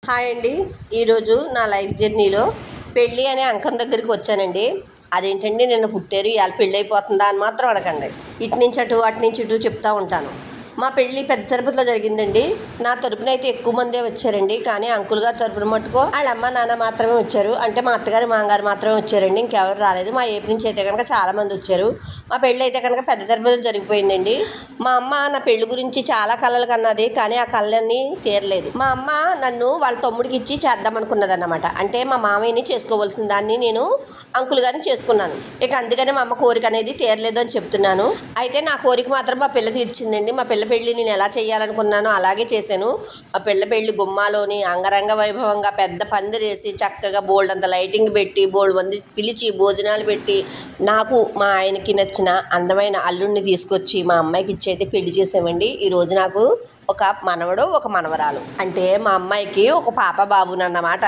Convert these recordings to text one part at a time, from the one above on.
Hi అండి. ఈరోజు నా లైఫ్ జర్నీలో పెళ్ళి అనే అంకం దగ్గరికి వచ్చానండి. అదేంటండి నిన్న పుట్టారు ఇవాళ పెళ్ళి అయిపోతుందా అని మాత్రం అడగండి. ఇటు నుంచి అటు అటు నుంచి ఇటు చెప్తూ ఉంటాను. మా పెళ్ళి పెద్ద తిరుపతిలో జరిగిందండి. నా తరపున అయితే ఎక్కువ మందే వచ్చారండి. కానీ అంకుల్ గారు తరపున మట్టుకో వాళ్ళ అమ్మ నాన్న మాత్రమే వచ్చారు. అంటే మా అత్తగారు మామగారు మాత్రమే వచ్చారండి. ఇంకెవరు రాలేదు. మా ఏపీ నుంచి అయితే కనుక చాలామంది వచ్చారు. మా పెళ్ళి అయితే కనుక పెద్ద తిరుపతిలో జరిగిపోయిందండి. మా అమ్మ నా పెళ్లి గురించి చాలా కళలు కన్నది. కానీ ఆ కళ్ళన్నీ తీరలేదు. మా అమ్మ నన్ను వాళ్ళ తమ్ముడికి ఇచ్చి చేద్దామనుకున్నదన్నమాట. అంటే మా మామయ్యని చేసుకోవాల్సిన దాన్ని నేను అంకుల్ గారిని చేసుకున్నాను. ఇక అందుకనే మా అమ్మ కోరిక అనేది తీరలేదు అని చెప్తున్నాను. అయితే నా కోరిక మాత్రం మా పిల్ల తీర్చిందండి. మా పిల్ల పెళ్ళి నేను ఎలా చేయాలనుకున్నానో అలాగే చేశాను. మా పిల్ల పెళ్ళి గుమ్మాలోని అంగరంగ వైభవంగా పెద్ద పందిరేసి చక్కగా బోల్డ్ అంత లైటింగ్ పెట్టి బోల్డ్ మంది పిలిచి భోజనాలు పెట్టి నాకు మా ఆయనకి నచ్చిన అందమైన అల్లుడిని తీసుకొచ్చి మా అమ్మాయికి ఇచ్చేది పెళ్లి చేసామండి. ఈరోజు నాకు ఒక మనవడు ఒక మనవరాలు. అంటే మా అమ్మాయికి ఒక పాప బాబునన్నమాట.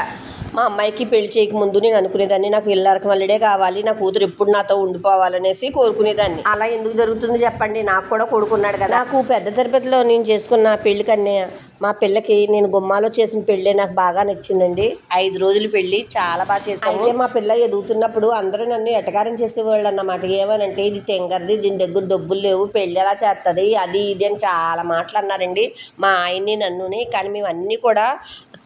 మా అమ్మాయికి పెళ్లి చేయకముందు నేను అనుకునేదాన్ని నాకు ఇల్లరకం అల్లుడే కావాలి, నా కూతురు ఎప్పుడు నాతో ఉండిపోవాలనేసి కోరుకునేదాన్ని. అలా ఎందుకు జరుగుతుంది చెప్పండి? నాకు కూడా కొడుకున్నాడు కదా. నాకు పెద్ద తిరుపతిలో నేను చేసుకున్న పెళ్లి కన్నా మా పిల్లకి నేను గుమ్మాలో చేసిన పెళ్ళే నాకు బాగా నచ్చిందండి. 5 రోజులు పెళ్ళి చాలా బాగా చేశాను. అయితే మా పిల్ల ఎదుగుతున్నప్పుడు అందరూ నన్ను ఎటకారం చేసేవాళ్ళు అన్నమాట. ఏమనంటే ఇది తెంగరది, దీని దగ్గర డబ్బులు లేవు, పెళ్ళి ఎలా చేస్తుంది, అది ఇది అని చాలా మాటలు అన్నారండి మా ఆయన్ని నన్నుని. కానీ మేము అన్నీ కూడా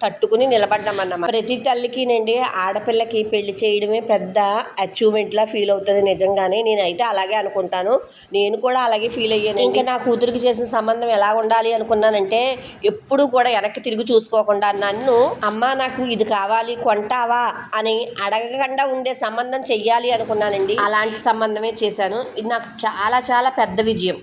తట్టుకుని నిలబడ్డామన్నమాట. ప్రతి తల్లికినండి ఆడపిల్లకి పెళ్లి చేయడమే పెద్ద అచీవ్మెంట్లా ఫీల్ అవుతుంది. నిజంగానే నేనైతే అలాగే అనుకుంటాను. నేను కూడా అలాగే ఫీల్ అయ్యాను. ఇంకా నా కూతురికి చేసిన సంబంధం ఎలా ఉండాలి అనుకున్నానంటే ఎప్పుడు కూడా వెనక్కి తిరిగి చూసుకోకుండా నన్ను అమ్మ నాకు ఇది కావాలి కొంటావా అని అడగకుండా ఉండే సంబంధం చెయ్యాలి అనుకున్నానండి. అలాంటి సంబంధమే చేశాను. ఇది నాకు చాలా చాలా పెద్ద విజయం.